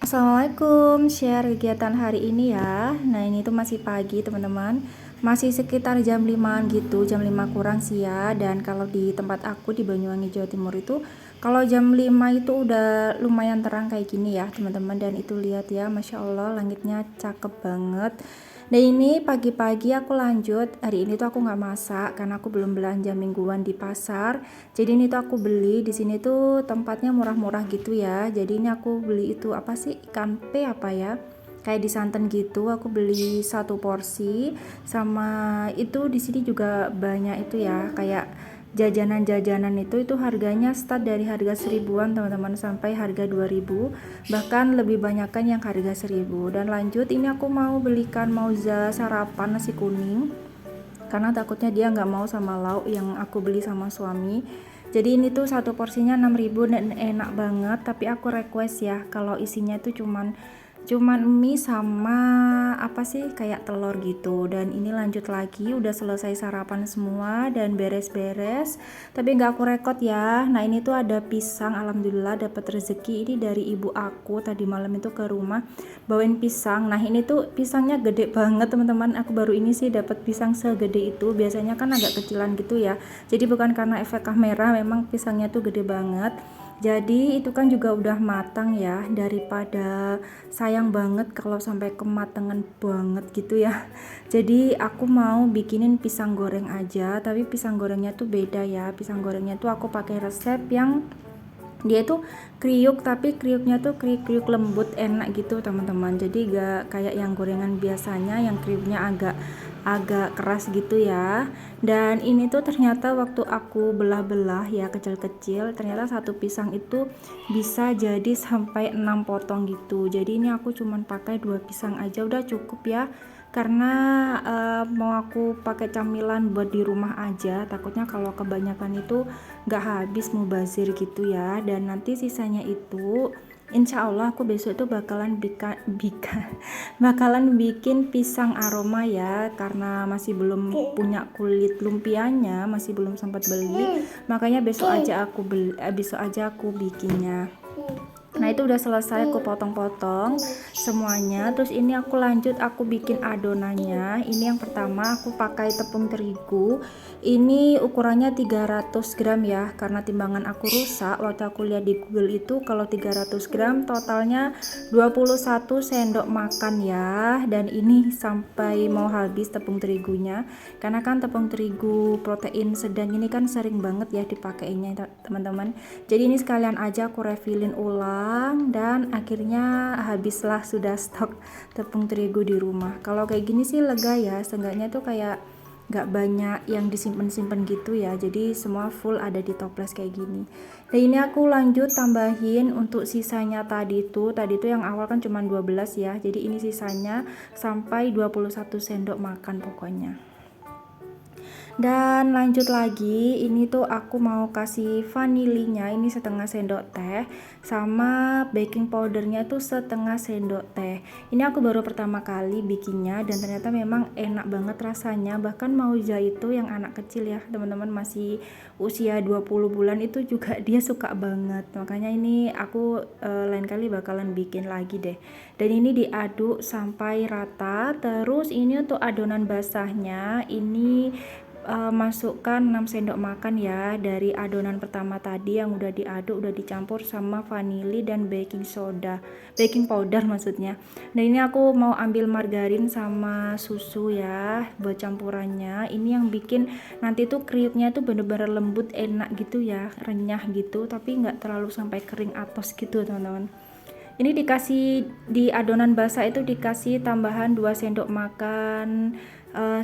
Assalamualaikum, share kegiatan hari ini ya. Nah, ini tuh masih pagi, teman-teman. Masih sekitar jam 5-an gitu, jam 5 kurang sih ya. Dan kalau di tempat aku di Banyuwangi, Jawa Timur itu, kalau jam 5 itu udah lumayan terang kayak gini ya, teman-teman. Dan itu lihat ya, Masya Allah, langitnya cakep banget. Dan ini pagi-pagi aku lanjut. Hari ini tuh aku nggak masak karena aku belum belanja mingguan di pasar. Jadi ini tuh aku beli di sini tuh tempatnya murah-murah gitu ya. Jadi ini aku beli itu apa sih, ikan pe apa ya, kayak di santan gitu. Aku beli satu porsi. Sama itu di sini juga banyak itu ya, kayak jajanan-jajanan itu harganya start dari harga 1000-an teman-teman sampai harga 2000, bahkan lebih banyakkan yang harga 1000. Dan lanjut ini aku mau belikan Mauza sarapan nasi kuning karena takutnya dia nggak mau sama lauk yang aku beli sama suami. Jadi ini tuh satu porsinya 6.000 dan enak banget, tapi aku request ya kalau isinya tuh cuman mie sama apa sih, kayak telur gitu. Dan ini lanjut lagi, udah selesai sarapan semua dan beres-beres, tapi nggak aku rekod ya. Nah, ini tuh ada pisang, alhamdulillah dapat rezeki ini dari ibu aku tadi malam itu ke rumah bawain pisang. Nah, ini tuh pisangnya gede banget teman-teman, aku baru ini sih dapat pisang segede itu. Biasanya kan agak kecilan gitu ya, jadi bukan karena efek kamera, memang pisangnya tuh gede banget. Jadi itu kan juga udah matang ya, daripada sayang banget kalau sampai kematangan banget gitu ya. Jadi aku mau bikinin pisang goreng aja, tapi pisang gorengnya tuh beda ya. Pisang gorengnya tuh aku pakai resep yang dia tuh kriuk, tapi kriuknya tuh kriuk lembut enak gitu teman-teman. Jadi gak kayak yang gorengan biasanya yang kriuknya agak agak keras gitu ya. Dan ini tuh ternyata waktu aku belah-belah ya kecil-kecil, ternyata satu pisang itu bisa jadi sampai 6 potong gitu. Jadi ini aku cuman pakai 2 pisang aja udah cukup ya, karena mau aku pakai camilan buat di rumah aja, takutnya kalau kebanyakan itu nggak habis mubazir gitu ya. Dan nanti sisanya itu insya Allah aku besok itu bakalan bikin pisang aroma ya, karena masih belum punya kulit lumpianya, masih belum sempat beli, makanya besok aja aku bikinnya. Nah, itu udah selesai aku potong-potong semuanya. Terus ini aku lanjut, aku bikin adonannya. Ini yang pertama aku pakai tepung terigu. Ini ukurannya 300 gram ya, karena timbangan aku rusak waktu aku lihat di Google itu kalau 300 gram totalnya 21 sendok makan ya. Dan ini sampai mau habis tepung terigunya, karena kan tepung terigu protein sedang ini kan sering banget ya dipakainya teman-teman. Jadi ini sekalian aja aku refillin ulang, dan akhirnya habislah, sudah stok tepung terigu di rumah. Kalau kayak gini sih lega ya, seenggaknya tuh kayak gak banyak yang disimpan-simpan gitu ya, jadi semua full ada di toples kayak gini. Dan ini aku lanjut tambahin untuk sisanya tadi tuh yang awal kan cuma 12 ya, jadi ini sisanya sampai 21 sendok makan pokoknya. Dan lanjut lagi, ini tuh aku mau kasih vanilinya ini setengah sendok teh, sama baking powdernya tuh setengah sendok teh. Ini aku baru pertama kali bikinnya dan ternyata memang enak banget rasanya. Bahkan Mauza itu yang anak kecil ya teman-teman, masih usia 20 bulan itu juga dia suka banget. Makanya ini aku lain kali bakalan bikin lagi deh. Dan ini diaduk sampai rata. Terus ini untuk adonan basahnya ini masukkan 6 sendok makan ya dari adonan pertama tadi yang udah diaduk, udah dicampur sama vanili dan baking powder maksudnya. Nah, ini aku mau ambil margarin sama susu ya buat campurannya. Ini yang bikin nanti tuh kriuknya tuh bener-bener lembut, enak gitu ya, renyah gitu, tapi nggak terlalu sampai kering atos gitu teman-teman. Ini dikasih di adonan basah itu dikasih tambahan 2 sendok makan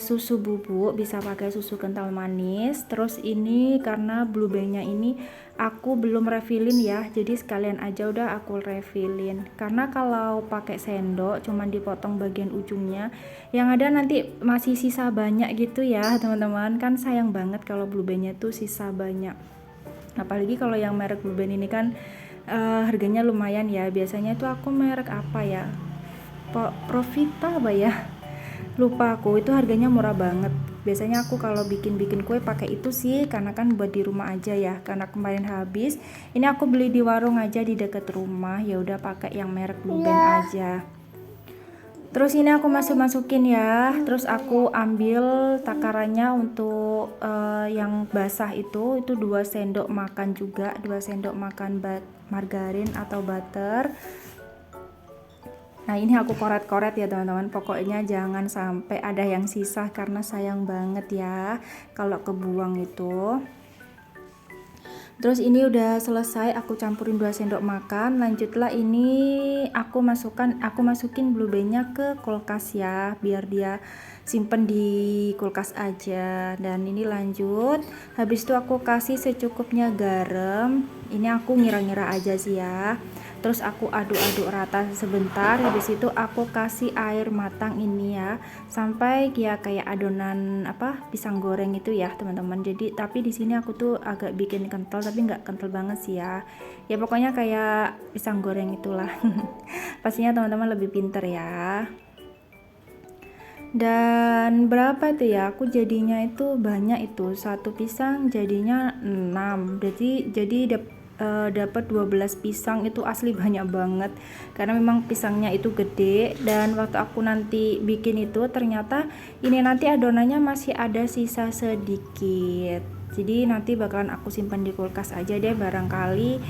susu bubuk, bisa pakai susu kental manis. Terus ini karena blue bandnya ini aku belum refillin ya, jadi sekalian aja udah aku refillin. Karena kalau pakai sendok cuman dipotong bagian ujungnya, yang ada nanti masih sisa banyak gitu ya teman-teman, kan sayang banget kalau blue bandnya tuh sisa banyak. Apalagi kalau yang merek blue band ini kan harganya lumayan ya. Biasanya itu aku merek apa ya, Provita apa ya, lupa aku, itu harganya murah banget. Biasanya aku kalau bikin kue pakai itu sih, karena kan buat di rumah aja ya, karena kemarin habis. Ini aku beli di warung aja di deket rumah, ya udah pakai yang merek Blue Band aja. Terus ini aku masukin ya, terus aku ambil takarannya untuk yang basah itu 2 sendok makan juga, 2 sendok makan margarin atau butter. Nah ini aku koret-koret ya teman-teman, pokoknya jangan sampai ada yang sisa karena sayang banget ya kalau kebuang itu. Terus ini udah selesai, aku campurin 2 sendok makan. Lanjutlah ini aku masukin blue bandnya ke kulkas ya, biar dia simpen di kulkas aja. Dan ini lanjut, habis itu aku kasih secukupnya garam. Ini aku ngira-ngira aja sih ya. Terus aku aduk-aduk rata sebentar, habis itu aku kasih air matang ini ya, sampai ya kayak adonan pisang goreng itu ya teman-teman. Jadi tapi di sini aku tuh agak bikin kental, tapi nggak kental banget sih ya, ya pokoknya kayak pisang goreng itulah. Pastinya teman-teman lebih pinter ya. Dan berapa itu ya, aku jadinya itu banyak, itu satu pisang jadinya 6, jadi dapat 12 pisang, itu asli banyak banget karena memang pisangnya itu gede. Dan waktu aku nanti bikin itu ternyata ini nanti adonannya masih ada sisa sedikit, jadi nanti bakalan aku simpan di kulkas aja deh, barangkali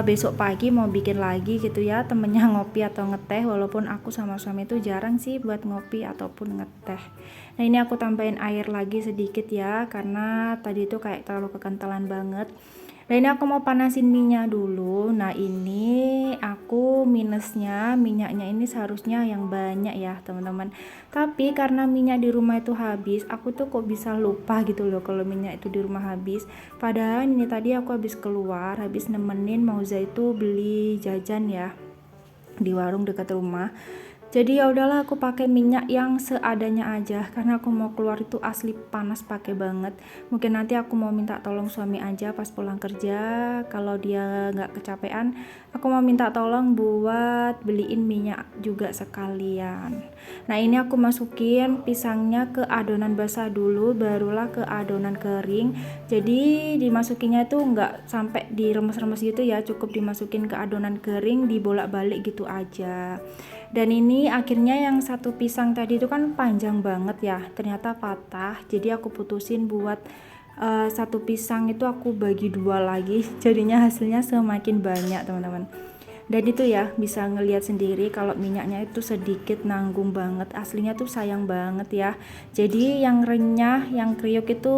besok pagi mau bikin lagi gitu ya, temennya ngopi atau ngeteh, walaupun aku sama suami itu jarang sih buat ngopi ataupun ngeteh. Nah ini aku tambahin air lagi sedikit ya, karena tadi itu kayak terlalu kekentalan banget. Nah ini aku mau panasin minyak dulu. Nah ini aku minusnya, minyaknya ini seharusnya yang banyak ya teman-teman, tapi karena minyak di rumah itu habis, aku tuh kok bisa lupa gitu loh kalau minyak itu di rumah habis. Padahal ini tadi aku habis keluar, habis nemenin Mauza itu beli jajan ya di warung dekat rumah. Jadi ya udahlah, aku pakai minyak yang seadanya aja karena aku mau keluar itu asli panas pakai banget. Mungkin nanti aku mau minta tolong suami aja pas pulang kerja, kalau dia nggak kecapean aku mau minta tolong buat beliin minyak juga sekalian. Nah ini aku masukin pisangnya ke adonan basah dulu, barulah ke adonan kering. Jadi dimasukinnya itu nggak sampai diremes-remes gitu ya, cukup dimasukin ke adonan kering, dibolak-balik gitu aja. Dan ini akhirnya yang satu pisang tadi itu kan panjang banget ya, ternyata patah, jadi aku putusin buat satu pisang itu aku bagi 2 lagi, jadinya hasilnya semakin banyak teman-teman. Dan itu ya bisa ngelihat sendiri kalau minyaknya itu sedikit, nanggung banget, aslinya tuh sayang banget ya. Jadi yang renyah, yang kriuk itu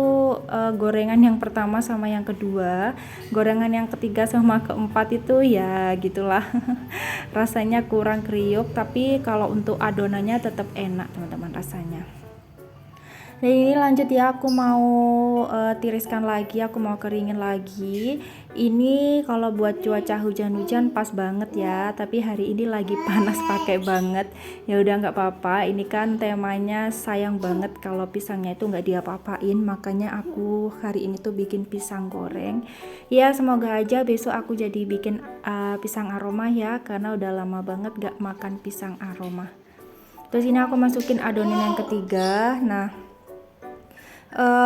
gorengan yang pertama sama yang kedua, gorengan yang ketiga sama keempat itu ya gitulah. Rasanya kurang kriuk, tapi kalau untuk adonannya tetap enak teman-teman rasanya. Nah ini lanjut ya, aku mau tiriskan lagi, aku mau keringin lagi. Ini kalau buat cuaca hujan-hujan pas banget ya, tapi hari ini lagi panas pakai banget. Ya udah nggak apa-apa, ini kan temanya sayang banget kalau pisangnya itu nggak diapa-apain, makanya aku hari ini tuh bikin pisang goreng. Ya semoga aja besok aku jadi bikin pisang aroma ya, karena udah lama banget nggak makan pisang aroma. Terus ini aku masukin adonan yang ketiga. Nah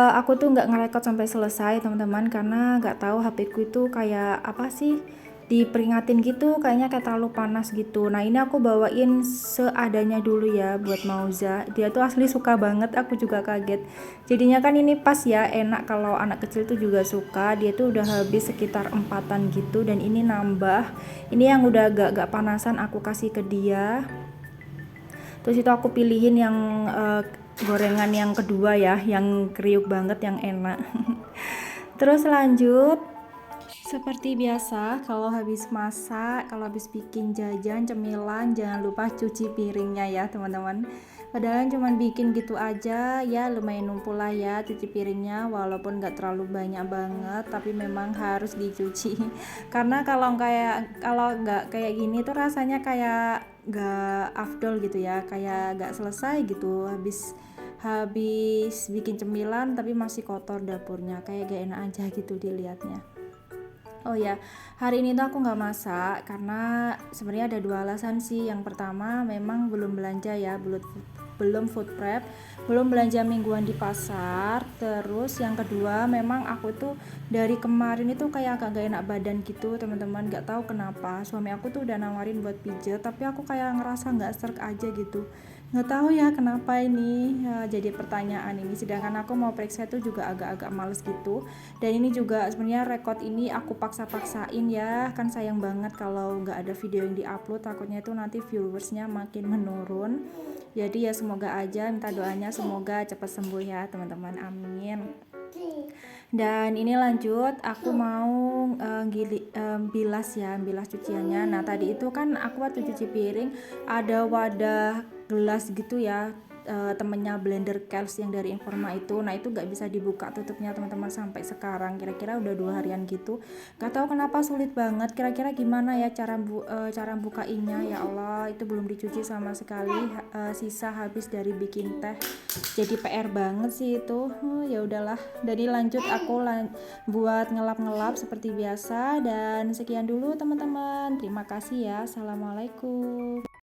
aku tuh nggak ngerekod sampai selesai teman-teman, karena nggak tahu HP ku itu kayak apa sih, diperingatin gitu, kayaknya kayak terlalu panas gitu. Nah ini aku bawain seadanya dulu ya buat Mauza, dia tuh asli suka banget, aku juga kaget. Jadinya kan ini pas ya, enak kalau anak kecil tuh juga suka. Dia tuh udah habis sekitar 4-an gitu, dan ini nambah, ini yang udah agak panasan aku kasih ke dia. Terus itu aku pilihin yang gorengan yang kedua ya, yang kriuk banget, yang enak. Terus lanjut, seperti biasa kalau habis masak, kalau habis bikin jajan cemilan, jangan lupa cuci piringnya ya teman-teman. Padahal cuma bikin gitu aja ya, lumayan numpul lah ya cuci piringnya, walaupun gak terlalu banyak banget, tapi memang harus dicuci. Karena kalau nggak kayak gini tuh rasanya kayak gak afdol gitu ya, kayak gak selesai gitu, habis bikin cemilan tapi masih kotor dapurnya, kayak gak enak aja gitu dilihatnya. Oh ya, hari ini tuh aku nggak masak karena sebenarnya ada 2 alasan sih. Yang pertama memang belum belanja ya, belum food prep, belum belanja mingguan di pasar. Terus yang kedua, memang aku tuh dari kemarin itu kayak agak gak enak badan gitu teman-teman, gak tahu kenapa. Suami aku tuh udah nawarin buat pijet, tapi aku kayak ngerasa gak serk aja gitu, nggak tahu ya kenapa ini ya, jadi pertanyaan ini. Sedangkan aku mau periksa itu juga agak-agak males gitu. Dan ini juga sebenarnya rekod ini aku paksa-paksain ya, kan sayang banget kalau nggak ada video yang diupload, takutnya itu nanti viewersnya makin menurun. Jadi ya semoga aja, minta doanya semoga cepat sembuh ya teman-teman, amin. Dan ini lanjut, aku mau bilas ya, bilas cuciannya. Nah tadi itu kan aku waktu cuci piring ada wadah gelas gitu ya, temennya blender Kiehl's yang dari Informa itu. Nah itu gak bisa dibuka tutupnya teman-teman sampai sekarang, kira-kira udah 2 harian gitu. Gak tahu kenapa sulit banget, kira-kira gimana ya cara bukainnya. Ya Allah, itu belum dicuci sama sekali, sisa habis dari bikin teh, jadi PR banget sih itu. Ya udahlah, jadi lanjut aku buat ngelap-ngelap seperti biasa. Dan sekian dulu teman-teman, terima kasih ya, assalamualaikum.